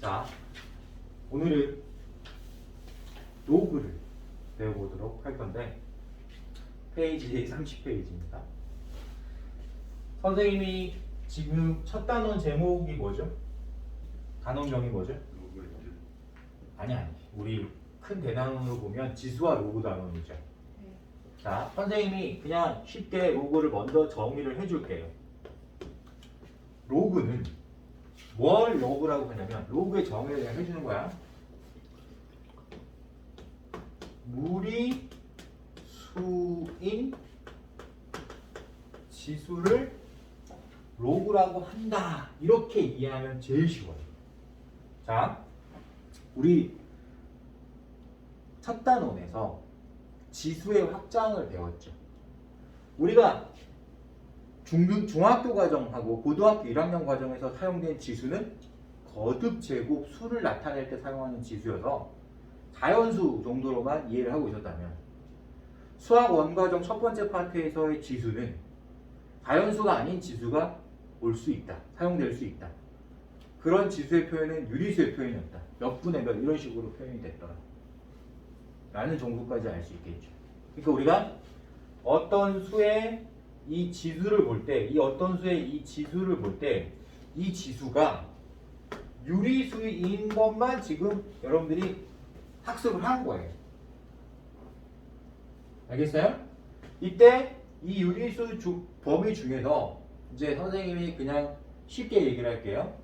자, 오늘은 로그를 배워보도록 할 건데 페이지 30페이지입니다. 선생님이 지금 첫 단원 제목이 뭐죠? 단원명이 뭐죠? 아니 우리 큰 대단원으로 보면 지수와 로그 단원이죠. 자, 선생님이 그냥 쉽게 로그를 먼저 정의를 해줄게요. 로그는 뭘 로그라고 하냐면 로그의 정의를 그냥 해주는 거야. 무리수인 지수를 로그라고 한다. 이렇게 이해하면 제일 쉬워요. 자, 우리 첫 단원에서 지수의 확장을 배웠죠. 우리가 중학교 과정하고 고등학교 1학년 과정에서 사용된 지수는 거듭 제곱 수를 나타낼 때 사용하는 지수여서 자연수 정도로만 이해를 하고 있었다면 수학 원과정 첫 번째 파트에서의 지수는 자연수가 아닌 지수가 올 수 있다. 사용될 수 있다. 그런 지수의 표현은 유리수의 표현이었다. 몇 분의 몇 이런 식으로 표현이 됐더라. 라는 정도까지 알 수 있겠죠. 그러니까 우리가 어떤 수의 이 지수를 볼 때, 이 어떤 수의 이 지수를 볼 때, 이 지수가 유리수인 것만 지금 여러분들이 학습을 하는 거예요. 알겠어요? 이때 이 유리수 범위 중에서 이제 선생님이 그냥 쉽게 얘기를 할게요.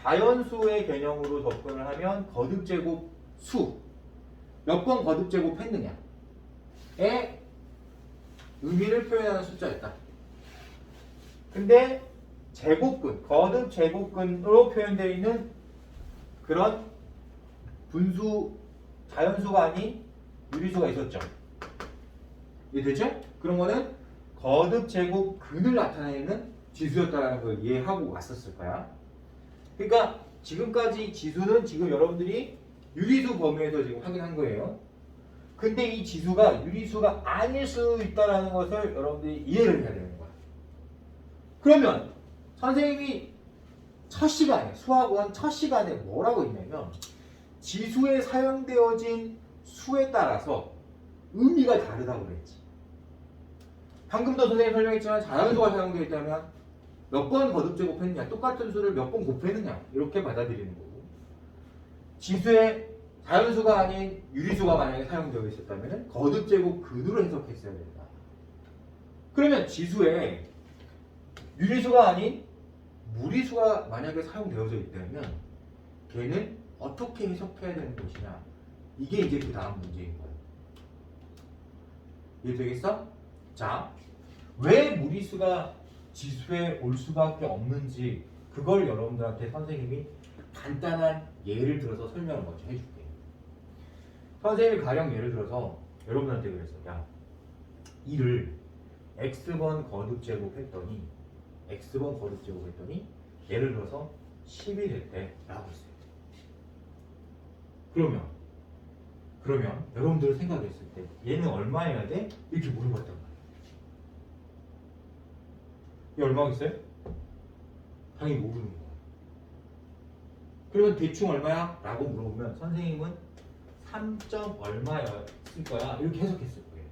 자연수의 개념으로 접근을 하면 거듭제곱 수, 몇 번 거듭제곱했느냐의 의미를 표현하는 숫자였다. 근데 제곱근, 거듭제곱근으로 표현되어 있는 그런 분수, 자연수가 아닌 유리수가 있었죠. 이해되죠? 그런 거는 거듭제곱근을 나타내는 지수였다는 걸 이해하고 왔었을 거야. 그러니까 지금까지 지수는 지금 여러분들이 유리수 범위에서 지금 확인한 거예요. 근데 이 지수가 유리수가 아닐 수 있다는 것을 여러분들이 이해를 해야 되는 거야. 그러면 선생님이 첫 시간에, 수학원 첫 시간에 뭐라고 했냐면 지수에 사용되어진 수에 따라서 의미가 다르다고 그랬지. 방금도 선생님이 설명했지만 자연수가 사용되어 있다면 몇 번 거듭제곱했느냐, 똑같은 수를 몇 번 곱했느냐 이렇게 받아들이는 거고, 지수에 자연수가 아닌 유리수가 만약에 사용되어 있었다면 거듭제곱근으로 해석했어야 된다. 그러면 지수에 유리수가 아닌 무리수가 만약에 사용되어져 있다면 걔는 어떻게 해석해야 되는 것이냐, 이게 이제 그 다음 문제인 거예요. 이해되겠어? 자, 왜 무리수가 지수에 올 수밖에 없는지 그걸 여러분들한테 선생님이 간단한 예를 들어서 설명을 먼저 해줄게요. 선생님이 가령 예를 들어서 여러분한테 그랬어. 야, 이를 x번 거듭제곱했더니 예를 들어서 10이 됐대 라고 했어요. 그러면 여러분들 생각했을 때 얘는 얼마여야 돼? 이렇게 물어봤단 말이에요. 얘 얼마겠어요? 당연히 모르는 거야. 그러면 대충 얼마야? 라고 물어보면 선생님은 3점 얼마였을 거야 이렇게 해석했을 거예요.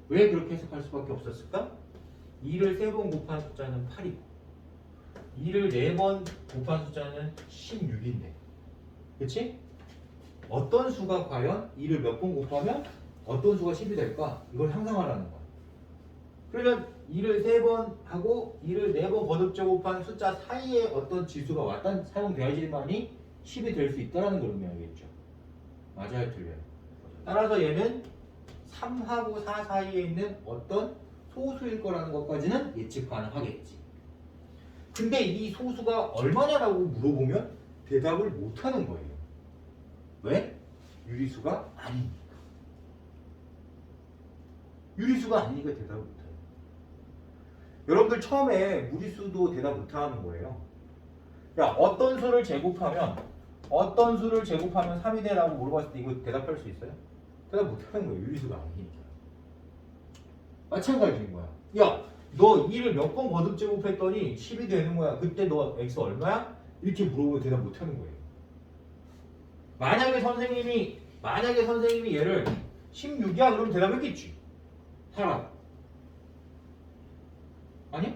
왜 그렇게 해석할 수밖에 없었을까? 2를 3번 곱한 숫자는 8이고 2를 4번 곱한 숫자는 16인데, 그치? 어떤 수가 과연 2를 몇 번 곱하면 어떤 수가 10이 될까? 이걸 상상하라는 거야. 그러면 2를 3번 하고 2를 4번 거듭제곱한 숫자 사이에 어떤 지수가 사용되어야지만이 10이 될 수 있다는 걸 의미하겠죠. 맞아요, 틀려요? 따라서 얘는 3하고 4 사이에 있는 어떤 소수일 거라는 것까지는 예측 가능하겠지. 근데 이 소수가 얼마냐라고 물어보면 대답을 못하는 거예요. 왜? 유리수가 아니니까. 유리수가 아니니까 대답을 못해요. 여러분들 처음에 무리수도 대답 못하는 거예요. 야, 어떤 수를 제곱하면 3이 돼? 라고 물어봤을 때 이거 대답할 수 있어요? 대답 못하는 거예요. 유리수가 아니니까. 마찬가지인 거야. 야, 너 2를 몇 번 거듭제곱했더니 10이 되는 거야. 그때 너 x 얼마야? 이렇게 물어보면 대답 못하는 거예요. 만약에 선생님이 얘를 16이야 그러면 대답했겠지. 하라. 아니야?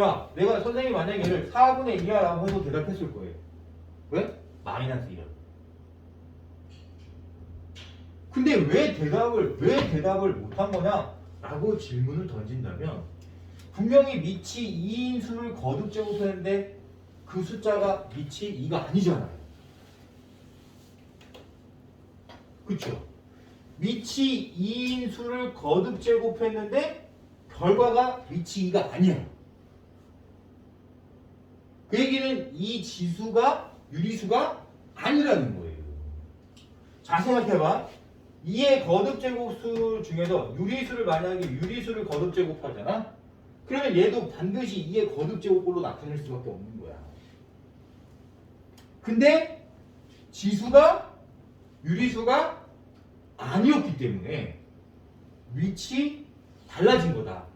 야, 내가 선생님이 만약에 얘를 4분의 2야 라고 해도 대답했을 거예요. 왜? 마이너스 1이야. 근데 왜 대답을 못한 거냐? 라고 질문을 던진다면 분명히 밑이 2인 수를 거듭 제곱했는데 그 숫자가 밑이 2가 아니잖아요. 그쵸? 밑이 2인 수를 거듭 제곱했는데 결과가 밑이 2가 아니야. 그 얘기는 이 지수가 유리수가 아니라는 거예요. 자, 생각해봐. 2의 거듭 제곱수 중에서 유리수를 거듭 제곱하잖아? 그러면 얘도 반드시 2의 거듭 제곱꼴로 나타낼 수밖에 없는 거야. 근데 지수가 유리수가 아니었기 때문에 위치 달라진 거다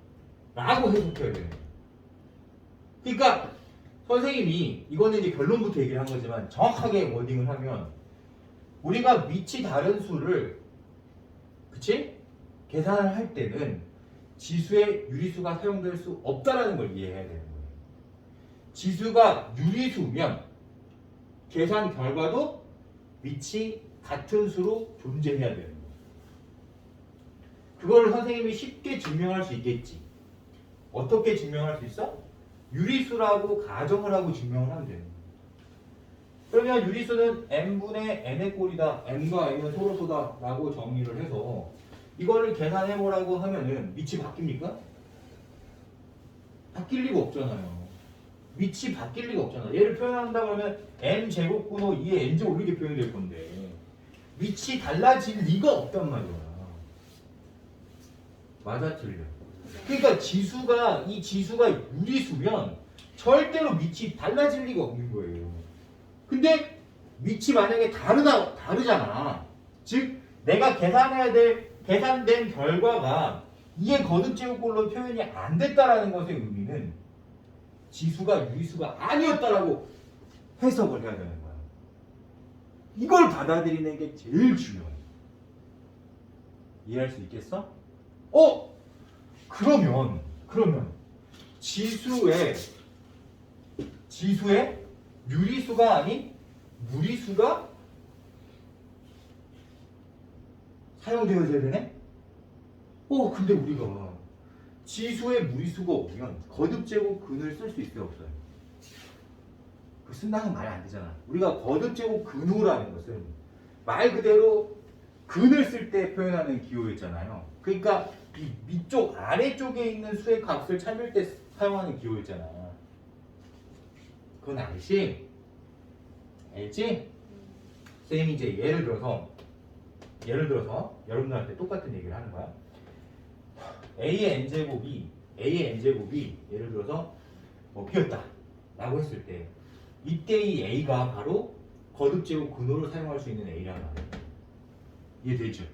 라고 해석해야 되는 거야. 그러니까 선생님이 이거는 이제 결론부터 얘기를 한 거지만 정확하게 워딩을 하면 우리가 위치 다른 수를 그치? 계산을 할 때는 지수의 유리수가 사용될 수 없다라는 걸 이해해야 되는 거예요. 지수가 유리수면 계산 결과도 위치 같은 수로 존재해야 되는 거예요. 그걸 선생님이 쉽게 증명할 수 있겠지. 어떻게 증명할 수 있어? 유리수라고 가정을 하고 증명을 하면 되는 거예요. 그러면 유리수는 n분의 n의 꼴이다. n과 n은 서로소다 라고 정의를 해서 이거를 계산해보라고 하면은 밑이 바뀝니까? 바뀔 리가 없잖아요. 밑이 바뀔 리가 없잖아. 얘를 표현한다 그러면 n제곱분호 2에 n제곱 이렇게 표현이 될 건데 밑이 달라질 리가 없단 말이야. 맞아 틀려? 그러니까 이 지수가 유리수면 절대로 밑이 달라질 리가 없는 거예요. 근데 밑이 만약에 다르잖아. 즉 내가 계산된 결과가 2의 거듭제곱꼴로 표현이 안 됐다라는 것의 의미는 지수가 유리수가 아니었다라고 해석을 해야 되는 거야. 이걸 받아들이는 게 제일 중요해. 이해할 수 있겠어? 그러면 지수의 유리수가 아닌 무리수가 사용되어야 되네? 근데 우리가 지수의 무리수가 오면 거듭제곱 근을 쓸 수 있어요, 없어요? 그 쓴다는 말이 안 되잖아. 우리가 거듭제곱 근호라는 것은 말 그대로 근을 쓸 때 표현하는 기호였잖아요. 그러니까 이 밑쪽 아래쪽에 있는 수의 값을 찾을 때 사용하는 기호였잖아. 그건 알지? 알지? 쌤이 이제 예를 들어서 여러분들한테 똑같은 얘기를 하는 거야. A의 n제곱이 예를 들어서 B였다 라고 했을 때 이때 이 A가 바로 거듭제곱 근호를 사용할 수 있는 A란 말이에요. 이해되죠?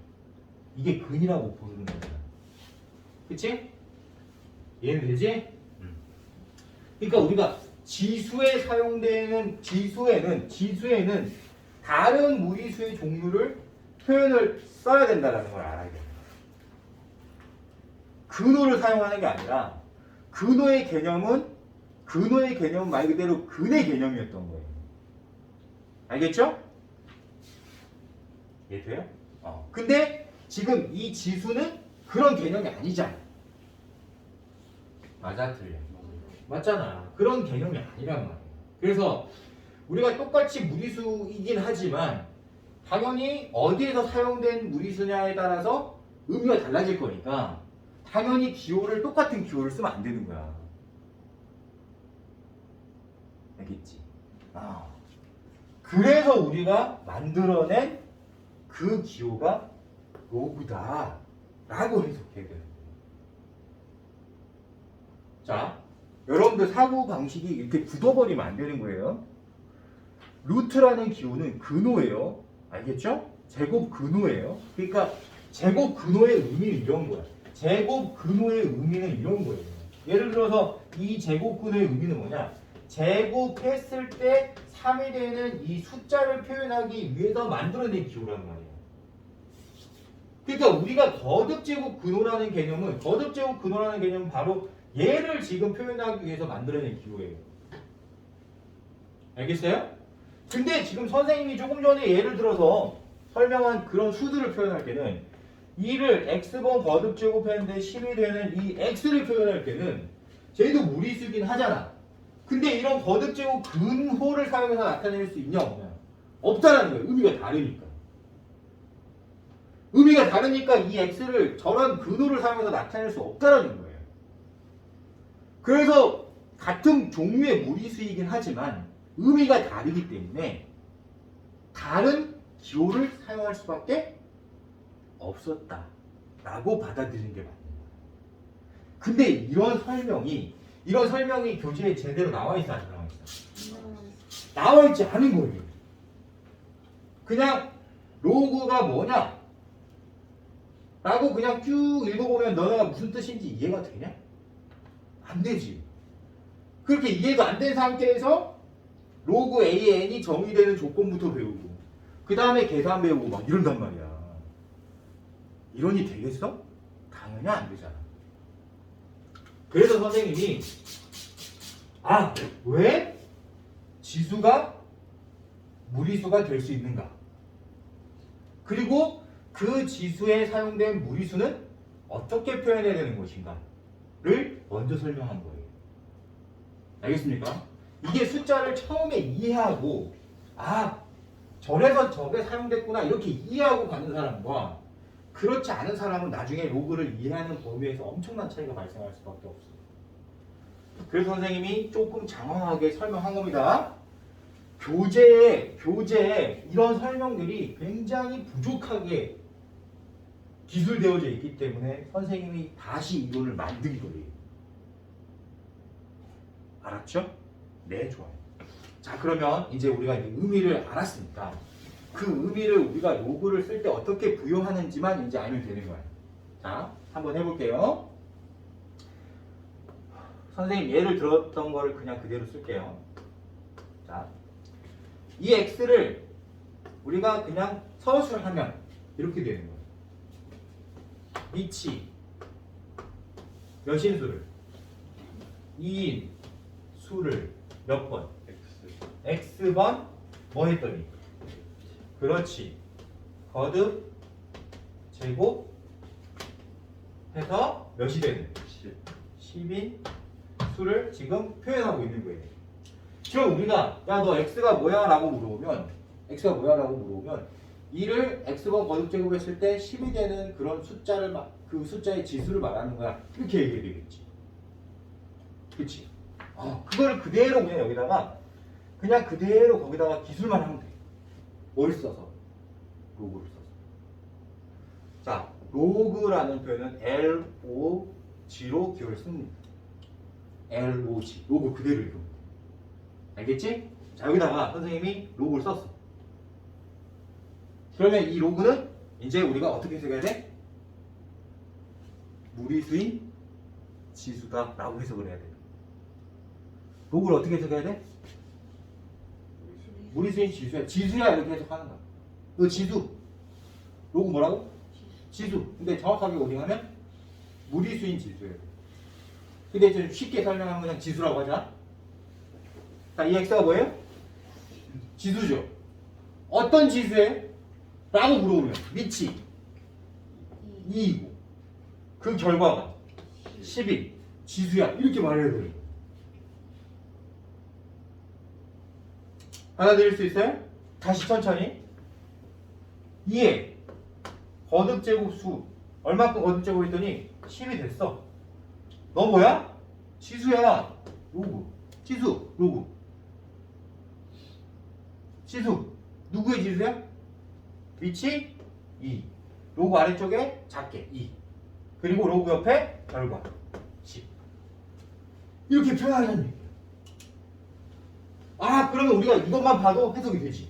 이게 근이라고 부르는 거잖아. 그치? 이해는 되지? 그러니까 우리가 지수에는 다른 무리수의 종류를 표현을 써야 된다는 걸 알아야 돼요. 근호를 사용하는 게 아니라 근호의 개념은 말 그대로 근의 개념이었던 거예요. 알겠죠? 이해돼요? 근데 지금 이 지수는 그런 개념이 아니잖아. 맞아, 틀려? 맞잖아. 그런 개념이 아니란 말이에요. 그래서 우리가 똑같이 무리수이긴 하지만 당연히 어디에서 사용된 무리수냐에 따라서 의미가 달라질 거니까 당연히 똑같은 기호를 쓰면 안 되는 거야. 알겠지? 그래서 우리가 만들어낸 그 기호가 로그다 라고 해석해야 되는 거예요. 자, 여러분들 사고 방식이 이렇게 굳어버리면 안 되는 거예요. 루트라는 기호는 근호예요. 알겠죠? 제곱 근호예요. 그러니까 제곱 근호의 의미는 이런 거야. 제곱 근호의 의미는 이런 거예요. 예를 들어서 이 제곱 근호의 의미는 뭐냐? 제곱했을 때 3이 되는 이 숫자를 표현하기 위해서 만들어낸 기호라는 말이에요. 그러니까 우리가 거듭제곱 근호라는 개념은 바로 얘를 지금 표현하기 위해서 만들어낸 기호예요. 알겠어요? 근데 지금 선생님이 조금 전에 예를 들어서 설명한 그런 수들을 표현할 때는 이를 x번 거듭제곱했는데 10이 되는 이 x를 표현할 때는 쟤도 무리수긴 하잖아. 근데 이런 거듭제곱 근호를 사용해서 나타낼 수 있냐 없냐? 없다라는 거예요. 의미가 다르니까. 의미가 다르니까 이 x를 저런 근호를 사용해서 나타낼 수 없다라는 거예요. 그래서 같은 종류의 무리수이긴 하지만 의미가 다르기 때문에 다른 기호를 사용할 수밖에 없었다라고 받아들이는 게 맞는 거예요. 근데 이런 설명이 교재에 제대로 나와 있어 안 나와 있어? 나와 있지 않은 거예요. 그냥 로그가 뭐냐? 라고 그냥 쭉 읽어보면 너네가 무슨 뜻인지 이해가 되냐? 안 되지. 그렇게 이해가 안 된 상태에서 로그 AN이 정의되는 조건부터 배우고 그 다음에 계산 배우고 막 이런단 말이야. 이론이 되겠어? 당연히 안 되잖아. 그래서 선생님이 왜 지수가 무리수가 될 수 있는가? 그리고 그 지수에 사용된 무리수는 어떻게 표현해야 되는 것인가를 먼저 설명한 거예요. 알겠습니까? 이게 숫자를 처음에 이해하고 저래서 저게 사용됐구나 이렇게 이해하고 가는 사람과 그렇지 않은 사람은 나중에 로그를 이해하는 범위에서 엄청난 차이가 발생할 수밖에 없어요. 그래서 선생님이 조금 장황하게 설명한 겁니다. 교재에 이런 설명들이 굉장히 부족하게 기술되어져 있기 때문에 선생님이 다시 이론을 만든 거예요. 알았죠? 네, 좋아요. 자, 그러면 이제 우리가 이 의미를 알았으니까 그 의미를 우리가 로그를 쓸 때 어떻게 부여하는지만 이제 알면 되는 거예요. 자, 한번 해볼게요. 선생님 예를 들었던 거를 그냥 그대로 쓸게요. 자, 이 x를 우리가 그냥 서술하면 이렇게 되는 거예요. 위치 몇인수를 2인 수를 몇 번? x번 뭐 했더니? 그렇지. 거듭 제곱 해서 몇이 되는? 10인 수를 지금 표현하고 있는 거예요. 지금 우리가 야 너 x가 뭐야? 라고 물어보면 이를 x번 거듭 제곱했을 때 10이 되는 그런 숫자를 그 숫자의 지수를 말하는 거야. 이렇게 얘기해야 되겠지. 그치? 그걸 그대로 그냥 여기다가 그냥 그대로 거기다가 기술만 하면 돼. 뭘 써서? 로그를 써서. 자, 로그라는 표현은 LOG로 기호를 씁니다. LOG. 로그 그대로 읽으면 돼. 알겠지? 자, 여기다가 선생님이 로그를 썼어. 그러면 이 로그는 이제 우리가 어떻게 해석해야 돼? 무리수인 지수다 라고 해석을 해야 돼. 로그를 어떻게 해석해야 돼? 무리수인 지수야. 지수야 이렇게 해석하는 거야. 너 지수. 로그 뭐라고? 지수. 근데 정확하게 어디가면 무리수인 지수예요. 근데 좀 쉽게 설명하면 그냥 지수라고 하자. 자, 이 x가 뭐예요? 지수죠. 어떤 지수예요? 라고 물어보면 위치 2이고 그 결과가 10이 지수야. 이렇게 말해야 돼요. 받아들일 수 있어요? 다시 천천히. 2에 거듭제곱수 얼마큼 거듭제곱했더니 10이 됐어. 너 뭐야? 지수야. 로그. 지수. 로그. 지수. 누구의 지수야? 위치 2. 로그 아래쪽에 작게 2. 그리고 로그 옆에 결과 10. 이렇게 표현하자는 얘기예요. 그러면 우리가 이것만 봐도 해석이 되지.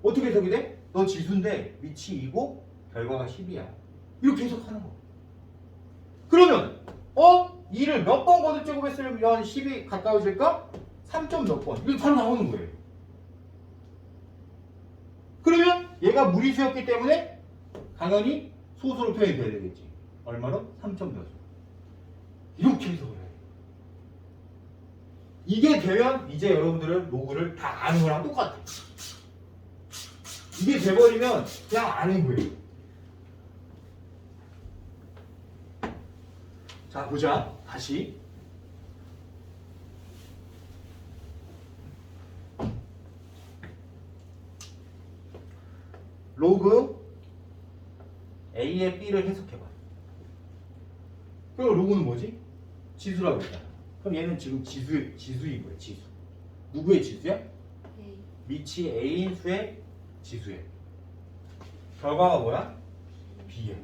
어떻게 해석이 돼? 너 지수인데 위치 2고 결과가 10이야. 이렇게 해석하는 거. 그러면 2를 몇 번 거듭 제곱했으면 10이 가까워질까? 3점 몇 번. 이거 바로 나오는 거예요. 그러면 얘가 무리수였기 때문에 당연히 소수로 표현이 돼야 되겠지. 얼마로? 3점 몇 수. 이렇게 해서 그래요. 이게 되면 이제 여러분들은 로그를 다 아는 거랑 똑같아. 이게 돼버리면 그냥 아는 거예요. 자, 보자. 다시. 로그 A의 B를 해석해봐. 그럼 로그는 뭐지? 지수라고 했잖아. 그럼 얘는 지금 지수인 거야, 지수. 누구의 지수야? A. 미치 A인 수의 지수에. 결과가 뭐야? B야.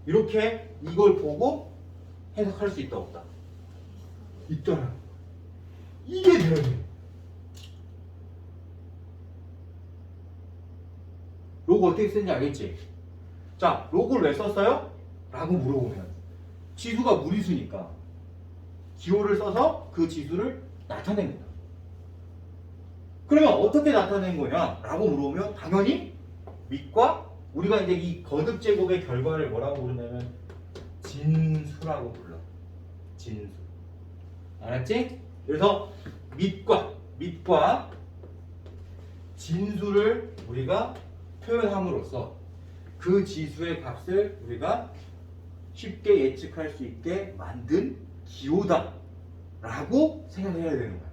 이렇게 이걸 보고 해석할 수 있다 없다? 있더라. 이게 돼야 돼. 로그 어떻게 쓰는지 알겠지? 자, 로그를 왜 썼어요? 라고 물어보면 지수가 무리수니까 기호를 써서 그 지수를 나타낸 거야. 그러면 어떻게 나타낸 거냐? 라고 물어보면 당연히 밑과 우리가 이제 이 거듭 제곱의 결과를 뭐라고 부르냐면 진수라고 불러. 진수. 알았지? 그래서 밑과 진수를 우리가 표현함으로써 그 지수의 값을 우리가 쉽게 예측할 수 있게 만든 기호다 라고 생각해야 되는 거야.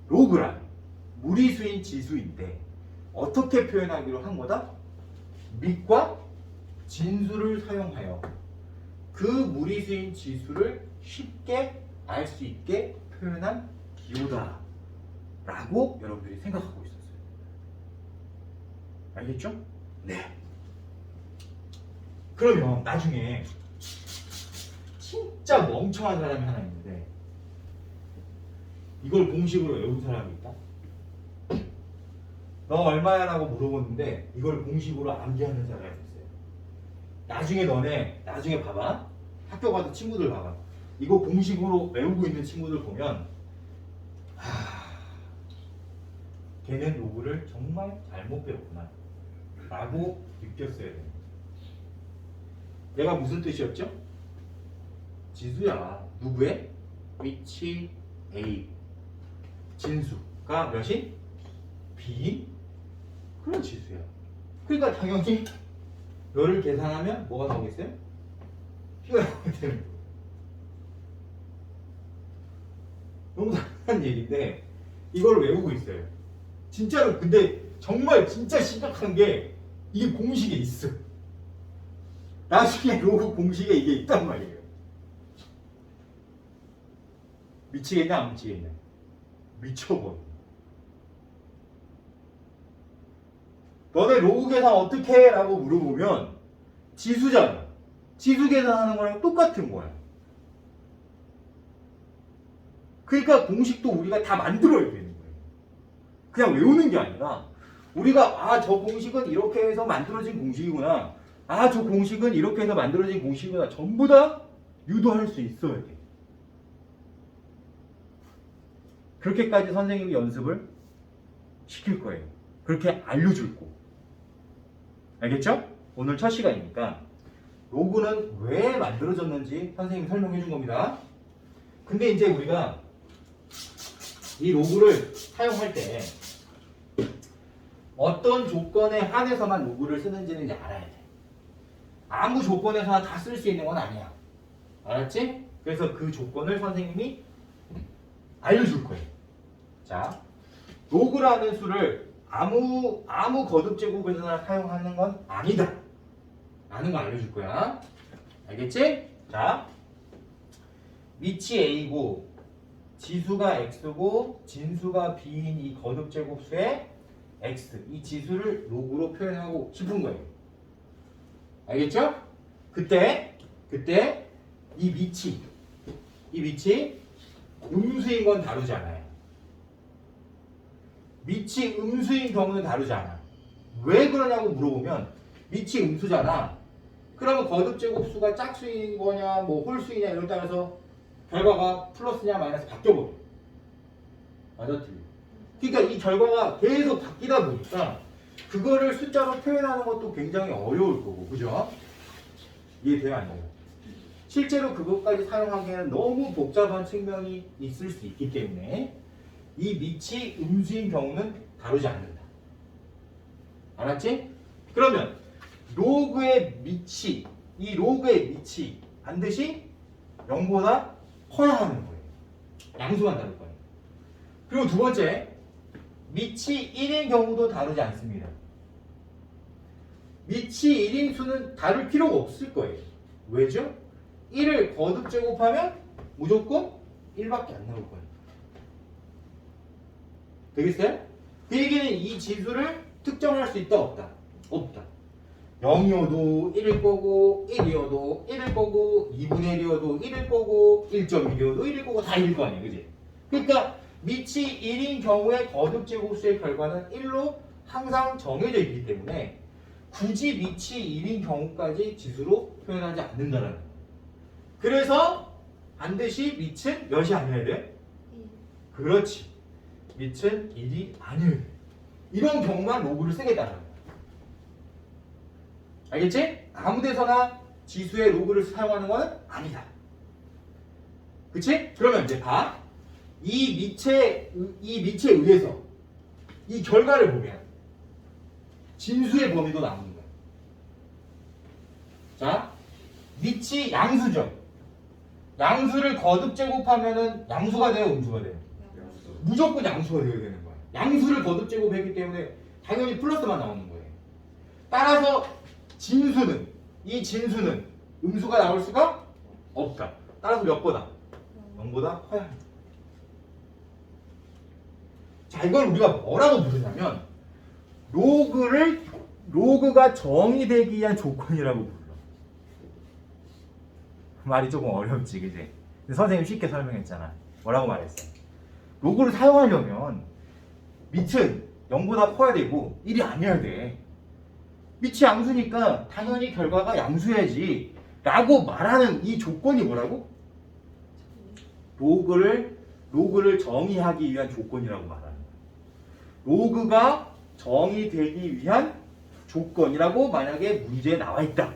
로그란 무리수인 지수인데 어떻게 표현하기로 한 거다? 밑과 진수를 사용하여 그 무리수인 지수를 쉽게 알 수 있게 표현한 기호다 라고 여러분들이 생각하고 있었어요. 알겠죠? 네. 그러면 나중에 진짜 멍청한 사람이 하나 있는데 이걸 공식으로 외운 사람이 있다? 너 얼마야? 라고 물어보는데 이걸 공식으로 암기하는 사람이 있어요. 나중에 봐봐. 학교 가서 친구들 봐봐. 이거 공식으로 외우고 있는 친구들 보면 걔는 로그를 정말 잘못 배웠구나 라고 느꼈어야 돼요. 얘가 무슨 뜻이었죠? 지수야. 누구의? 위치 A. 진수가 몇인? B인? 그런 지수야. 그러니까 당연히 너를 계산하면 뭐가 나오겠어요? B가 나오게 되는 거예요. 너무 당연한 얘기인데 이걸 외우고 있어요. 진짜로. 근데 정말 진짜 심각한 게 이게 공식에 있어. 나중에 로그 공식에 이게 있단 말이에요. 미치겠냐 안 미치겠냐? 미쳐버려. 너네 로그 계산 어떻게 해? 라고 물어보면 지수잖아. 지수 계산하는 거랑 똑같은 거야. 그러니까 공식도 우리가 다 만들어야 되는 거예요. 그냥 외우는 게 아니라 우리가 저 공식은 이렇게 해서 만들어진 공식이구나. 저 공식은 이렇게 해서 만들어진 공식이구나. 전부 다 유도할 수 있어야 돼. 그렇게까지 선생님이 연습을 시킬 거예요. 그렇게 알려줄 거. 알겠죠? 오늘 첫 시간이니까 로그는 왜 만들어졌는지 선생님이 설명해 준 겁니다. 근데 이제 우리가 이 로그를 사용할 때 어떤 조건에 한해서만 로그를 쓰는지는 이제 알아야 돼. 아무 조건에서나 다 쓸 수 있는 건 아니야. 알았지? 그래서 그 조건을 선생님이 알려줄 거예요. 자, 로그라는 수를 아무 거듭 제곱에서나 사용하는 건 아니다 라는 거 알려줄 거야. 알겠지? 자, 밑이 A고 지수가 X고 진수가 B인 이 거듭 제곱수의 X, 이 지수를 로그로 표현하고 싶은 거예요. 알겠죠? 그때 이 밑이 음수인 건 다루지 않아요. 밑이 음수인 경우는 다루지 않아. 왜 그러냐고 물어보면 밑이 음수잖아. 그러면 거듭 제곱수가 짝수인 거냐 뭐 홀수이냐 이런 따라서 결과가 플러스냐 마이너스 바뀌어버려. 맞아 틀려. 그러니까 이 결과가 계속 바뀌다 보니까 그거를 숫자로 표현하는 것도 굉장히 어려울 거고, 그죠? 이해돼요, 안 돼요? 실제로 그것까지 사용하기에는 너무 복잡한 측면이 있을 수 있기 때문에 이 밑이 음수인 경우는 다루지 않는다. 알았지? 그러면 로그의 밑이, 이 로그의 밑이 반드시 0보다 커야 하는 거예요. 양수만 다룰 거예요. 그리고 두 번째, 밑이 1인 경우도 다루지 않습니다. 밑이 1인 수는 다룰 필요가 없을 거예요. 왜죠? 1을 거듭 제곱하면 무조건 1밖에 안 나올 거예요. 되겠어요? 그 얘기는 이 지수를 특정할 수 있다 없다? 없다. 0이어도 1일 거고 1이어도 1일 거고 2분의 1이어도 1일 거고 1.1이어도 1일 거고 다 1일 거 아니에요. 그지? 그러니까 밑이 1인 경우에 거듭 제곱수의 결과는 1로 항상 정해져 있기 때문에 굳이 밑이 1인 경우까지 지수로 표현하지 않는다는 거예요. 그래서 반드시 밑은 몇이 아니어야 돼? 그렇지. 밑은 1이 아니어야 돼. 이런 경우만 로그를 쓰겠다는 거야. 알겠지? 아무 데서나 지수의 로그를 사용하는 건 아니다. 그치? 그러면 이제 봐. 이 밑에 의해서 이 결과를 보면 진수의 범위도 나오는 거야. 자, 밑이 양수죠. 양수를 거듭 제곱하면은 양수가 돼요, 음수가 돼요? 무조건 양수가 되어야 되는 거야. 양수를 거듭 제곱했기 때문에 당연히 플러스만 나오는 거예요. 따라서 진수는, 이 진수는 음수가 나올 수가 없다. 따라서 몇 보다? 0보다 커야 합니다. 자, 이걸 우리가 뭐라고 부르냐면 로그가 정의되기 위한 조건이라고 불러. 말이 조금 어렵지, 그지? 근데 선생님 쉽게 설명했잖아. 뭐라고 말했어? 로그를 사용하려면 밑은 0보다 커야 되고 1이 아니어야 돼. 밑이 양수니까 당연히 결과가 양수야지 라고 말하는 이 조건이 뭐라고? 로그를 정의하기 위한 조건이라고 말하는 거야. 로그가 정의되기 위한 조건이라고 만약에 문제에 나와 있다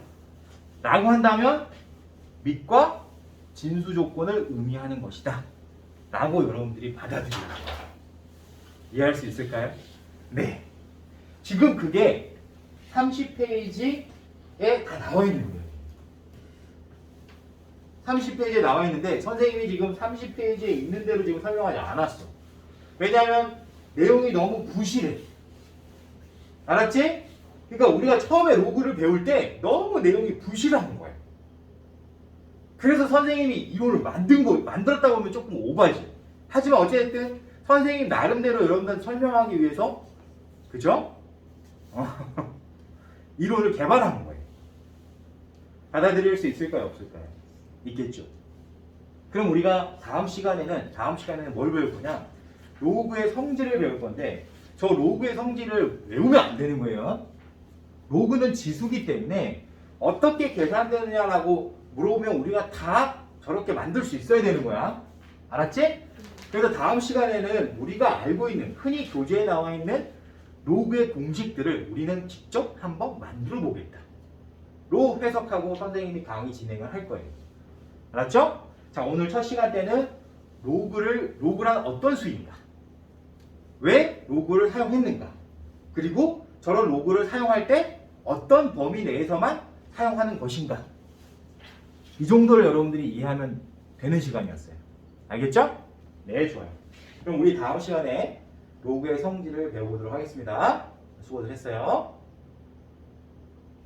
라고 한다면 밑과 진수 조건을 의미하는 것이다 라고 여러분들이 받아들여요. 이해할 수 있을까요? 네. 지금 그게 30페이지에 다 나와 있는 거예요. 30페이지에 나와 있는데 선생님이 지금 30페이지에 있는 대로 지금 설명하지 않았어. 왜냐하면 내용이 너무 부실해. 알았지? 그러니까 우리가 처음에 로그를 배울 때 너무 내용이 부실한 거야. 그래서 선생님이 이론을 만들었다고 하면 조금 오바지. 하지만 어쨌든 선생님 나름대로 여러분들한테 설명하기 위해서, 그죠? 이론을 개발한 거예요. 받아들일 수 있을까요? 없을까요? 있겠죠. 그럼 우리가 다음 시간에는 뭘 배울 거냐? 로그의 성질을 배울 건데 저 로그의 성질을 외우면 안 되는 거예요. 로그는 지수기 때문에 어떻게 계산되느냐라고 물어보면 우리가 다 저렇게 만들 수 있어야 되는 거야. 알았지? 그래서 다음 시간에는 우리가 알고 있는 흔히 교재에 나와 있는 로그의 공식들을 우리는 직접 한번 만들어 보겠다. 로 해석하고 선생님이 강의 진행을 할 거예요. 알았죠? 자, 오늘 첫 시간 때는 로그란 어떤 수인가? 왜 로그를 사용했는가? 그리고 저런 로그를 사용할 때 어떤 범위 내에서만 사용하는 것인가? 이 정도를 여러분들이 이해하면 되는 시간이었어요. 알겠죠? 네, 좋아요. 그럼 우리 다음 시간에 로그의 성질을 배워보도록 하겠습니다. 수고들 했어요.